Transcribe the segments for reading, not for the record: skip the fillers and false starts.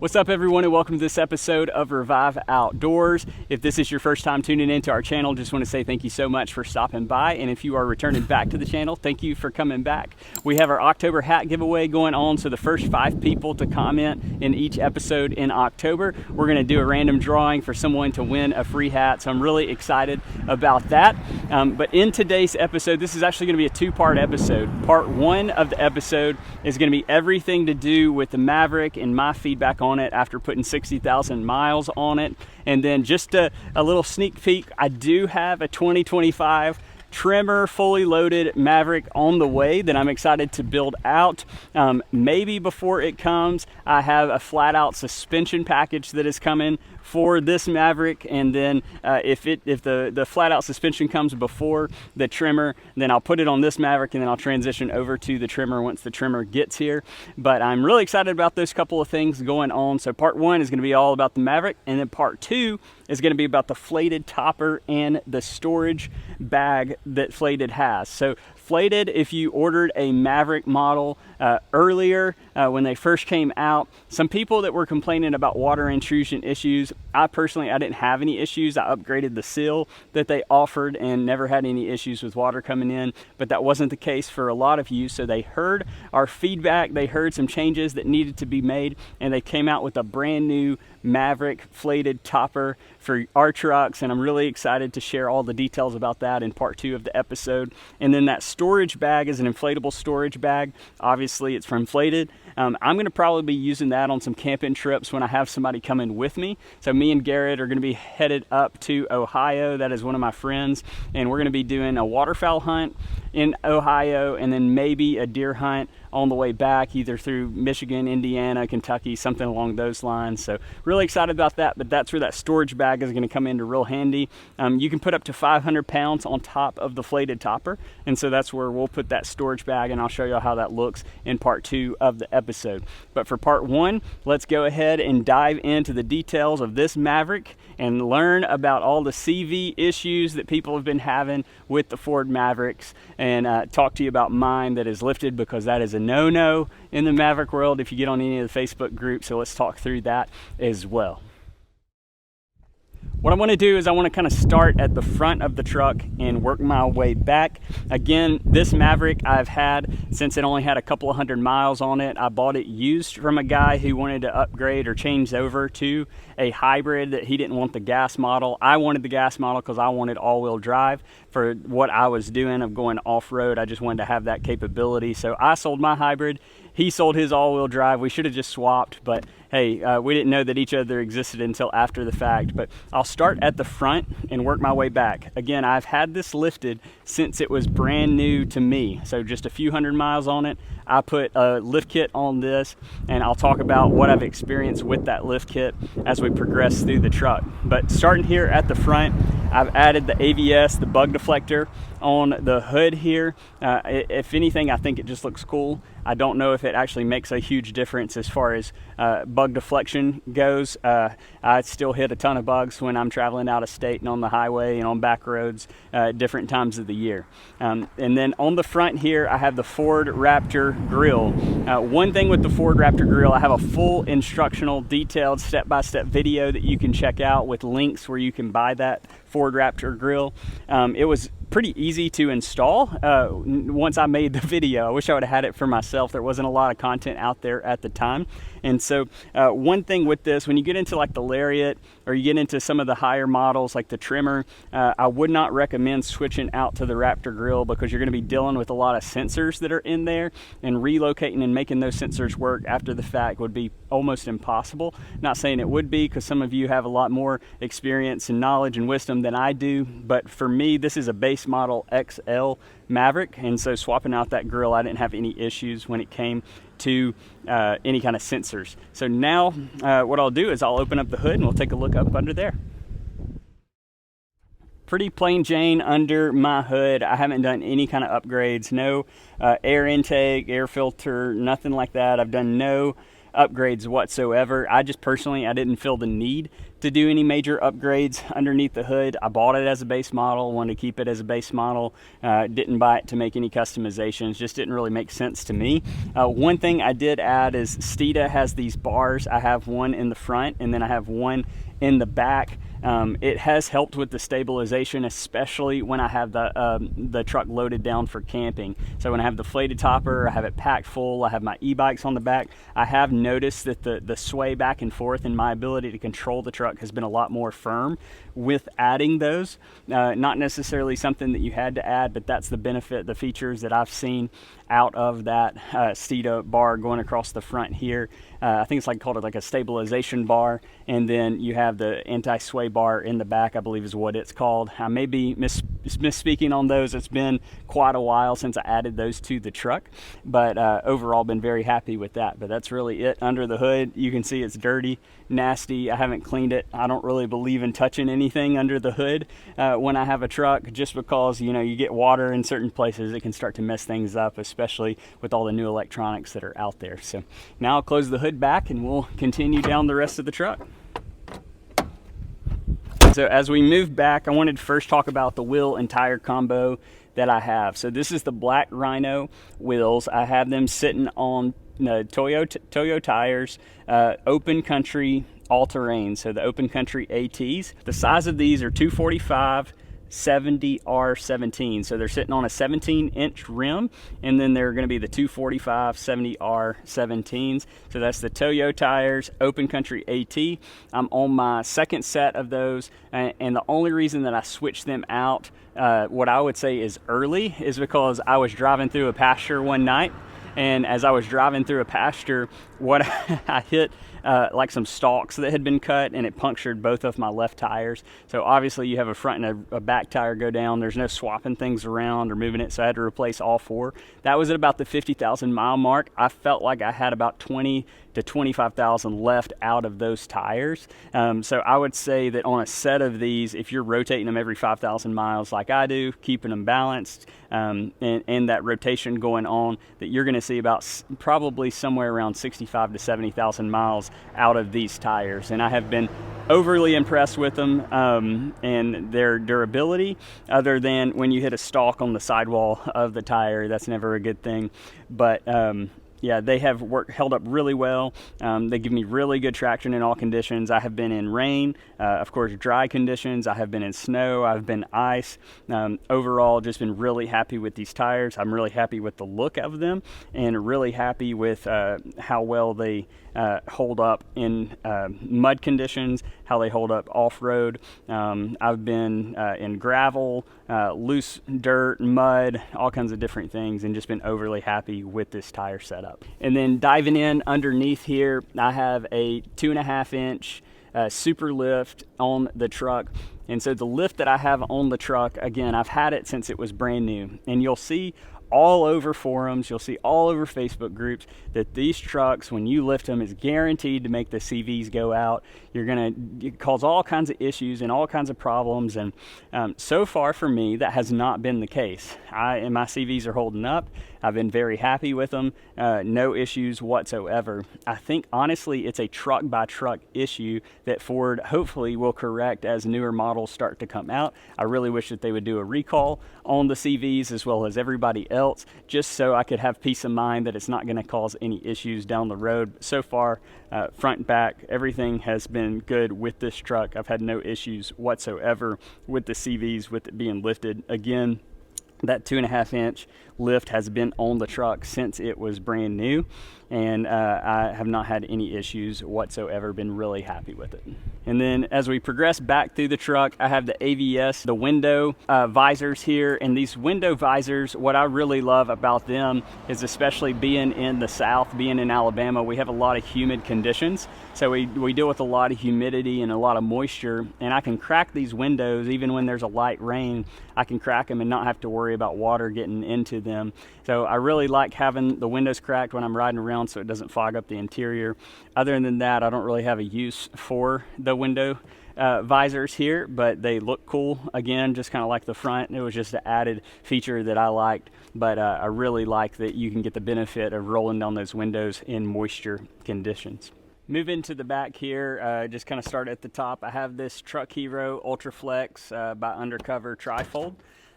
What's up, everyone, and welcome to this episode of Revive Outdoors. If this is your first time tuning into our channel, just want to say thank you so much for stopping by, and if you are returning back to the channel, thank you for coming back. We have our October hat giveaway going on, so the first 5 people to comment in each episode in October, we're going to do a random drawing for someone to win a free hat, so I'm really excited about that. But in today's episode, this is actually going to be a 2-part episode. Part 1 of the episode is going to be everything to do with the Maverick and my feedback on it after putting 60,000 miles on it. And then just a little sneak peek, I do have a 2025 Tremor fully loaded Maverick on the way that I'm excited to build out. Maybe before it comes, I have a flat out suspension package that is coming for this Maverick, and then if the flat out suspension comes before the Tremor, then I'll put it on this Maverick and then I'll transition over to the Tremor once the Tremor gets here. But I'm really excited about those couple of things going on. So part 1 is going to be all about the Maverick, and then part 2 is going to be about the flated topper and the storage bag that Flated has. So Flated, if you ordered a Maverick model earlier when they first came out, some people that were complaining about water intrusion issues, I didn't have any issues. I upgraded the seal that they offered and never had any issues with water coming in, but that wasn't the case for a lot of you. So they heard our feedback, they heard some changes that needed to be made, and they came out with a brand new Maverick flated topper for our trucks, and I'm really excited to share all the details about that in part 2 of the episode. And then that storage bag is an inflatable storage bag. Obviously it's from Flated. I'm going to probably be using that on some camping trips when I have somebody coming with me. So me and Garrett are going to be headed up to Ohio. That is one of my friends, and we're going to be doing a waterfowl hunt in Ohio, and then maybe a deer hunt on the way back, either through Michigan, Indiana, Kentucky, something along those lines. So really excited about that, but that's where that storage bag is going to come into real handy. You can put up to 500 pounds on top of the flated topper, and so that's where we'll put that storage bag, and I'll show you how that looks in part 2 of the episode. But for part 1, let's go ahead and dive into the details of this Maverick and learn about all the CV issues that people have been having with the Ford Mavericks, and talk to you about mine that is lifted, because that is a no-no in the Maverick world if you get on any of the Facebook groups. So let's talk through that as well. What I want to do is I want to kind of start at the front of the truck and work my way back. Again, this Maverick I've had since it only had a couple of 100 miles on it. I bought it used from a guy who wanted to upgrade or change over to a hybrid, that he didn't want the gas model. I wanted the gas model because I wanted all-wheel drive for what I was doing of going off-road. I just wanted to have that capability. So I sold my hybrid. He sold his all-wheel drive. We should have just swapped, but hey, we didn't know that each other existed until after the fact. But I'll start at the front and work my way back. Again, I've had this lifted since it was brand new to me, so just a few 100 miles on it. I put a lift kit on this, and I'll talk about what I've experienced with that lift kit as we progress through the truck. But starting here at the front, I've added the AVS, the bug deflector, on the hood here. If anything, I think it just looks cool. I don't know if it actually makes a huge difference as far as bug deflection goes. I still hit a ton of bugs when I'm traveling out of state and on the highway and on back roads different times of the year. And then on the front here, I have the Ford Raptor grill. One thing with the Ford Raptor grill, I have a full instructional, detailed, step-by-step video that you can check out with links where you can buy that Ford Raptor grill. It was pretty easy to install once I made the video. I wish I would have had it for myself. There wasn't a lot of content out there at the time. And so one thing with this, when you get into like the Lariat or you get into some of the higher models like the Tremor, I would not recommend switching out to the Raptor grill, because you're going to be dealing with a lot of sensors that are in there, and relocating and making those sensors work after the fact would be almost impossible. Not saying it would be, because some of you have a lot more experience and knowledge and wisdom than I do, but for me, this is a base model XL Maverick, and so swapping out that grill, I didn't have any issues when it came to any kind of sensors. So now what I'll do is I'll open up the hood and we'll take a look up under there. Pretty plain Jane under my hood. I haven't done any kind of upgrades, no air intake, air filter, nothing like that. I've done no upgrades whatsoever. I just personally, I didn't feel the need to do any major upgrades underneath the hood. I bought it as a base model, wanted to keep it as a base model, didn't buy it to make any customizations, just didn't really make sense to me. One thing I did add is Steeda has these bars. I have one in the front and then I have one in the back. It has helped with the stabilization, especially when I have the truck loaded down for camping. So when I have the deflated topper, I have it packed full, I have my e-bikes on the back, I have noticed that the sway back and forth and my ability to control the truck has been a lot more firm with adding those. Not necessarily something that you had to add, but that's the benefit, the features that I've seen out of that Steeda bar going across the front here. I think it's called it like a stabilization bar, and then you have the anti-sway bar in the back, I believe is what it's called. I may be misspeaking on those. It's been quite a while since I added those to the truck, but overall been very happy with that. But that's really it. Under the hood, you can see it's dirty, nasty. I haven't cleaned it. I don't really believe in touching anything under the hood when I have a truck, just because you get water in certain places, it can start to mess things up, especially with all the new electronics that are out there. So now I'll close the hood back and we'll continue down the rest of the truck. So as we move back, I wanted to first talk about the wheel and tire combo that I have. So this is the Black Rhino wheels. I have them sitting on Toyo tires, open country all-terrain, so the open country ATs. The size of these are 245 70R17, so they're sitting on a 17-inch rim, and then they're going to be the 245 70R17s. So that's the Toyo tires, open country AT. I'm on my second set of those, and the only reason that I switched them out, what I would say is early, is because I was driving through a pasture one night, and as I was driving through a pasture, what I hit like some stalks that had been cut, and it punctured both of my left tires. So obviously you have a front and a back tire go down. There's no swapping things around or moving it, so I had to replace all four. That was at about the 50,000 mile mark. I felt like I had about 20 to 25,000 left out of those tires. So I would say that on a set of these, if you're rotating them every 5,000 miles like I do, keeping them balanced, and that rotation going on, that you're going to see about probably somewhere around 65 to 70,000 miles out of these tires. And I have been overly impressed with them and their durability, other than when you hit a stalk on the sidewall of the tire. That's never a good thing. But yeah, they have held up really well. They give me really good traction in all conditions. I have been in rain, of course, dry conditions. I have been in snow. I've been ice. Overall, just been really happy with these tires. I'm really happy with the look of them, and really happy with how well they hold up in mud conditions, how they hold up off-road. I've been in gravel, loose dirt, mud, all kinds of different things, and just been overly happy with this tire setup. And then diving in underneath here, I have a 2.5-inch Superlift on the truck. And so the lift that I have on the truck, again, I've had it since it was brand new, and you'll see all over forums, you'll see all over Facebook groups that these trucks, when you lift them, is guaranteed to make the CVs go out. You're going to cause all kinds of issues and all kinds of problems, and so far for me, that has not been the case. And my CVs are holding up. I've been very happy with them, no issues whatsoever. I think honestly it's a truck by truck issue that Ford hopefully will correct as newer models start to come out. I really wish that they would do a recall on the CVs as well as everybody else, just so I could have peace of mind that it's not going to cause any issues down the road. So far, front and back, everything has been good with this truck. I've had no issues whatsoever with the CVs, with it being lifted. Again, that 2.5-inch lift has been on the truck since it was brand new, and I have not had any issues whatsoever. Been really happy with it. And then as we progress back through the truck, I have the AVS, the window visors here. And these window visors, what I really love about them is, especially being in the South, being in Alabama, we have a lot of humid conditions. So we deal with a lot of humidity and a lot of moisture, and I can crack these windows even when there's a light rain. I can crack them and not have to worry about water getting into them. So I really like having the windows cracked when I'm riding around so it doesn't fog up the interior. Other than that, I don't really have a use for the window visors here, but they look cool. Again, just kind of like the front. It was just an added feature that I liked, but I really like that you can get the benefit of rolling down those windows in moisture conditions. Move into the back here, just kind of start at the top. I have this Truck Hero Ultra Flex by Undercover Trifold.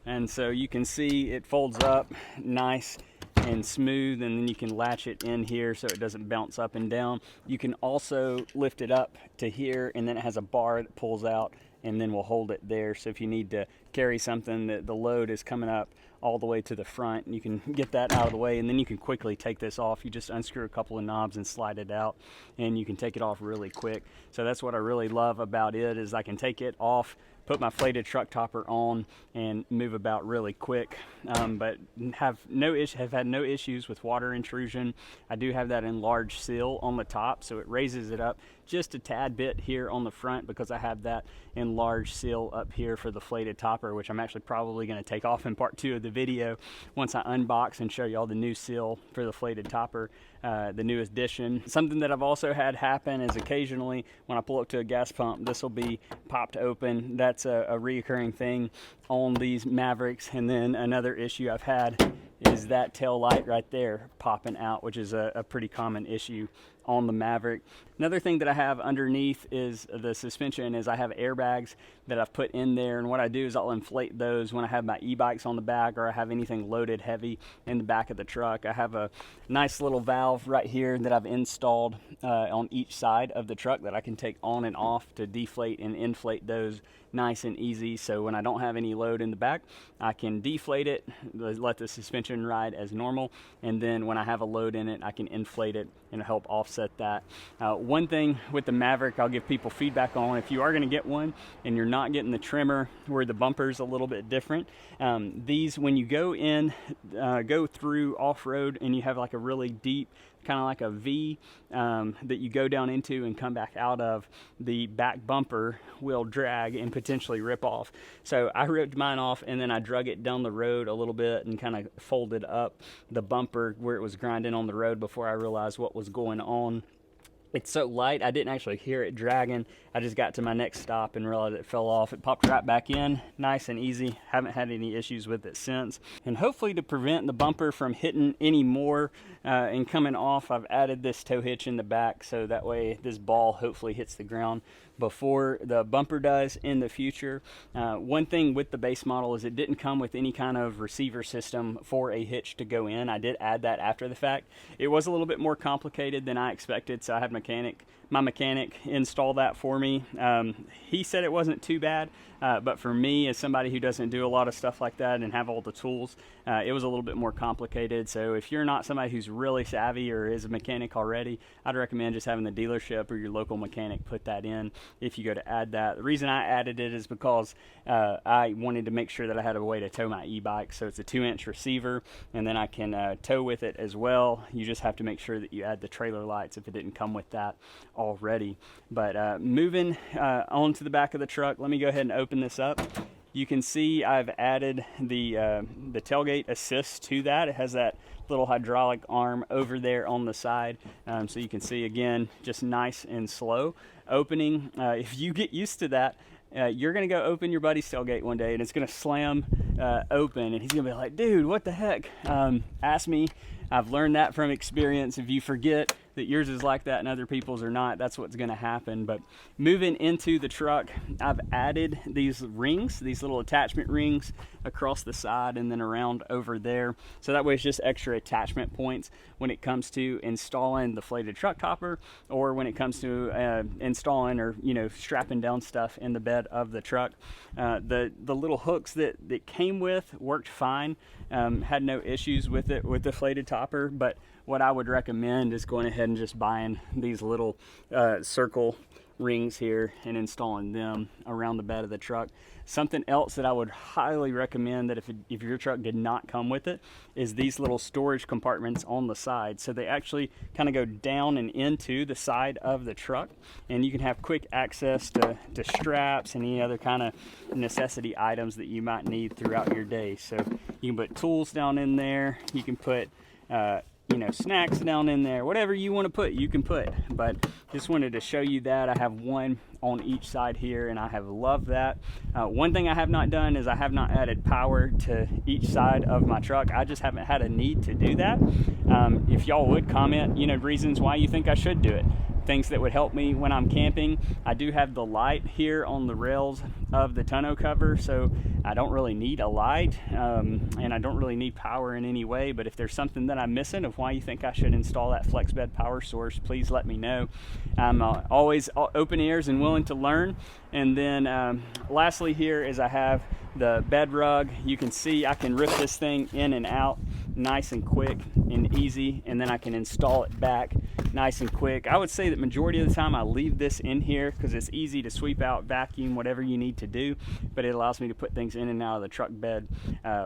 And so you can see it folds up nice and smooth, and then you can latch it in here so it doesn't bounce up and down. You can also lift it up to here, and then it has a bar that pulls out and then we'll hold it there. So if you need to carry something that the load is coming up all the way to the front, you can get that out of the way, and then you can quickly take this off. You just unscrew a couple of knobs and slide it out, and you can take it off really quick. So that's what I really love about it, is I can take it off, put my flated truck topper on, and move about really quick. But have had no issues with water intrusion. I do have that enlarged sill on the top, so it raises it up just a tad bit here on the front because I have that enlarged sill up here for the flated topper, which I'm actually probably going to take off in part 2 of the video once I unbox and show you all the new sill for the flated topper, the newest addition. Something that I've also had happen is occasionally when I pull up to a gas pump, this will be popped open. That's a reoccurring thing on these Mavericks. And then another issue I've had is that tail light right there popping out, which is a pretty common issue on the Maverick. Another thing that I have underneath is the suspension is I have airbags that I've put in there, and what I do is I'll inflate those when I have my e-bikes on the back or I have anything loaded heavy in the back of the truck. I have a nice little valve right here that I've installed on each side of the truck that I can take on and off to deflate and inflate those nice and easy. So when I don't have any load in the back, I can deflate it, let the suspension ride as normal, and then when I have a load in it, I can inflate it and help offset that. One thing with the Maverick I'll give people feedback on, if you are going to get one and you're not getting the Tremor where the bumper's a little bit different, these, when you go through off-road and you have like a really deep, kind of like a V that you go down into and come back out of, the back bumper will drag and potentially rip off. So I ripped mine off and then I drug it down the road a little bit and kind of folded up the bumper where it was grinding on the road before I realized what was going on. It's so light, I didn't actually hear it dragging. I just got to my next stop and realized it fell off. It popped right back in, nice and easy. Haven't had any issues with it since. And hopefully to prevent the bumper from hitting any more and coming off, I've added this tow hitch in the back so that way this ball hopefully hits the ground before the bumper does in the future. One thing with the base model is it didn't come with any kind of receiver system for a hitch to go in. I did add that after the fact. It was a little bit more complicated than I expected, so I had my mechanic install that for me. He said it wasn't too bad, but for me, as somebody who doesn't do a lot of stuff like that and have all the tools, it was a little bit more complicated. So if you're not somebody who's really savvy or is a mechanic already, I'd recommend just having the dealership or your local mechanic put that in if you go to add that. The reason I added it is because I wanted to make sure that I had a way to tow my e-bike. So it's a 2-inch receiver, and then I can tow with it as well. You just have to make sure that you add the trailer lights if it didn't come with that already. But moving onto the back of the truck, let me go ahead and open this up. You can see I've added the tailgate assist to that. It has that little hydraulic arm over there on the side, so you can see again, just nice and slow opening. If you get used to that, you're gonna go open your buddy's tailgate one day and it's gonna slam open, and he's gonna be like, dude, what the heck? Ask me. I've learned that from experience. If you forget that yours is like that and other people's are not, that's what's gonna happen. But moving into the truck, I've added these rings, these little attachment rings across the side and then around over there. So that way it's just extra attachment points when it comes to installing the flated truck topper, or when it comes to installing or strapping down stuff in the bed of the truck. The little hooks that came with worked fine. Had no issues with it with the flated topper, but what I would recommend is going ahead and just buying these little circle rings here and installing them around the bed of the truck. Something else that I would highly recommend, that if your truck did not come with it, is these little storage compartments on the side. So they actually kind of go down and into the side of the truck, and you can have quick access to straps and any other kind of necessity items that you might need throughout your day. So you can put tools down in there, you can put snacks down in there, whatever you want to put, you can put. But just wanted to show you that. I have one on each side here, and I have loved that. One thing I have not done is I have not added power to each side of my truck. I just haven't had a need to do that. If y'all would comment, reasons why you think I should do it. things that would help me when I'm camping. I do have the light here on the rails of the tonneau cover, so I don't really need a light, and I don't really need power in any way. But if there's something that I'm missing of why you think I should install that flex bed power source, please let me know. I'm always open ears and willing to learn. And then lastly here is I have the bed rug. You can see I can rip this thing in and out nice and quick and easy, and then I can install it back nice and quick. I would say that majority of the time I leave this in here because it's easy to sweep out, vacuum, whatever you need to do, but it allows me to put things in and out of the truck bed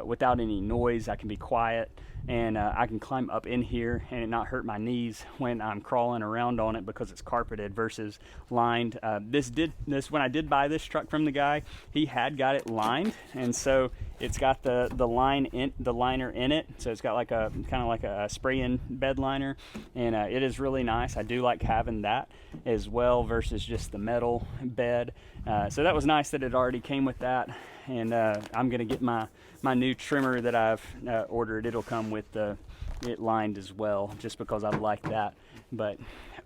without any noise. I can be quiet, and I can climb up in here and it not hurt my knees when I'm crawling around on it because it's carpeted versus lined. When I did buy this truck from the guy, he had got it lined, and so it's got the liner in it, so it's got like a kind of like a spray-in bed liner, and it is really nice. I do like having that as well versus just the metal bed. So that was nice that it already came with that, and I'm gonna get my new trimmer that I've ordered. It'll come with it lined as well, just because I like that. But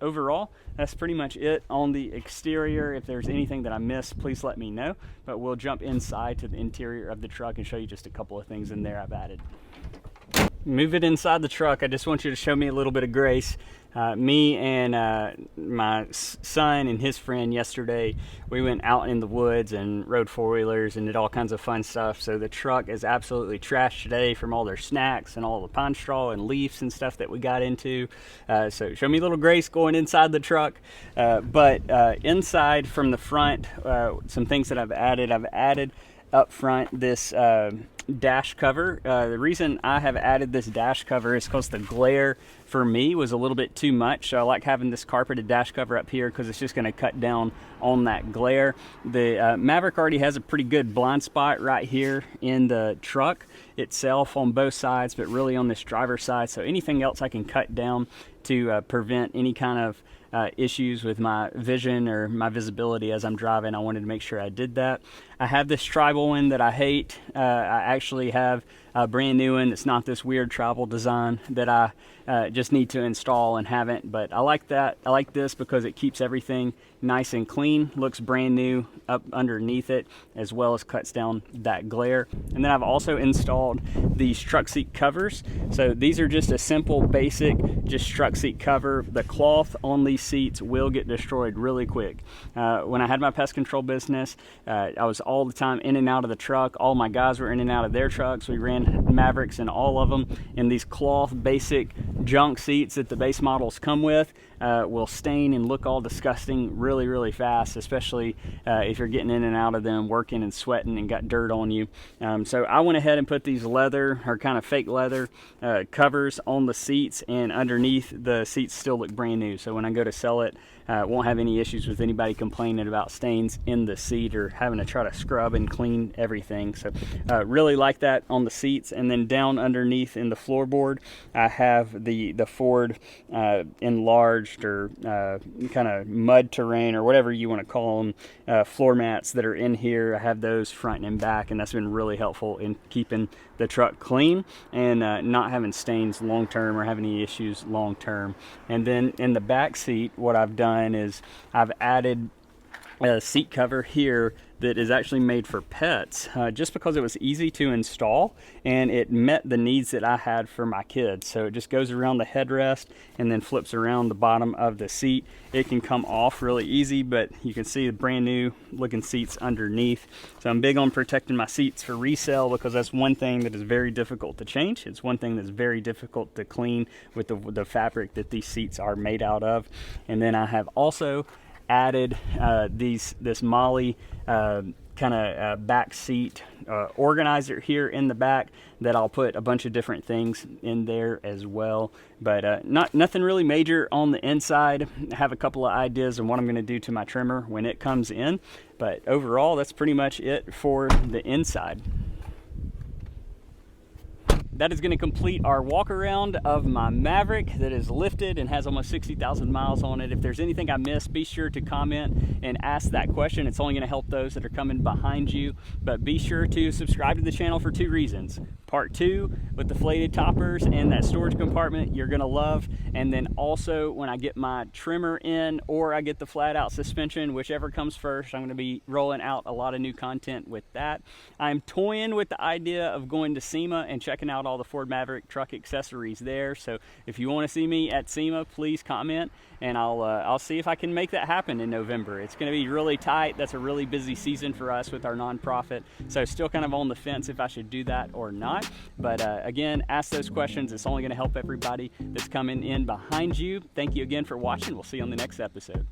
overall, that's pretty much it on the exterior. If there's anything that I missed, please let me know. But we'll jump inside to the interior of the truck and show you just a couple of things in there I've added. Move it inside the truck. I just want you to show me a little bit of grace. Me and my son and his friend yesterday, we went out in the woods and rode four-wheelers and did all kinds of fun stuff. So the truck is absolutely trashed today from all their snacks and all the pine straw and leaves and stuff that we got into. So show me a little grace going inside the truck. But inside from the front, some things that I've added up front this dash cover. The reason I have added this dash cover is because the glare for me was a little bit too much. So I like having this carpeted dash cover up here because it's just going to cut down on that glare. The Maverick already has a pretty good blind spot right here in the truck itself on both sides, but really on this driver's side. So anything else I can cut down to prevent any kind of issues with my vision or my visibility as I'm driving. I wanted to make sure I did that. I have this tribal one that I hate. I actually have a brand new one. It's not this weird tribal design that I just need to install and haven't, but I like that. I like this because it keeps everything nice and clean, looks brand new up underneath it, as well as cuts down that glare. And then I've also installed these truck seat covers. So these are just a simple basic just truck seat cover. The cloth on these seats will get destroyed really quick. When I had my pest control business, I was all the time in and out of the truck. All my guys were in and out of their trucks. We ran Mavericks in all of them, and these cloth basic junk seats that the base models come with will stain and look all disgusting really fast, especially if you're getting in and out of them, working and sweating and got dirt on you. So I went ahead and put these leather or kind of fake leather covers on the seats, and underneath the seats still look brand new. So when I go to sell it, won't have any issues with anybody complaining about stains in the seat or having to try to scrub and clean everything. So really like that on the seats. And then down underneath in the floorboard, I have the Ford enlarged or kind of mud terrain or whatever you want to call them, floor mats that are in here. I have those front and back, and that's been really helpful in keeping the truck clean and not having stains long term or having any issues long term. And then in the back seat, what I've done is I've added a seat cover here that is actually made for pets, just because it was easy to install and it met the needs that I had for my kids. So it just goes around the headrest and then flips around the bottom of the seat. It can come off really easy, but you can see the brand new looking seats underneath. So I'm big on protecting my seats for resale because that's one thing that is very difficult to change. It's one thing that's very difficult to clean with the fabric that these seats are made out of. And then I have also added this Molle kind of back seat organizer here in the back that I'll put a bunch of different things in there as well. But nothing really major on the inside. I have a couple of ideas on what I'm going to do to my trimmer when it comes in. But overall, that's pretty much it for the inside. that is going to complete our walk around of my Maverick that is lifted and has almost 60,000 miles on it. If there's anything I missed, be sure to comment and ask that question. It's only going to help those that are coming behind you. But be sure to subscribe to the channel for 2 reasons. Part 2 with the deflated toppers and that storage compartment you're going to love. And then also when I get my Tremor in, or I get the flat out suspension, whichever comes first, I'm going to be rolling out a lot of new content with that. I'm toying with the idea of going to SEMA and checking out all the Ford Maverick truck accessories there. So if you want to see me at SEMA, please comment, and I'll see if I can make that happen in November. It's going to be really tight. That's a really busy season for us with our nonprofit. So still kind of on the fence if I should do that or not. But again, ask those questions. It's only going to help everybody that's coming in behind you. Thank you again for watching. We'll see you on the next episode.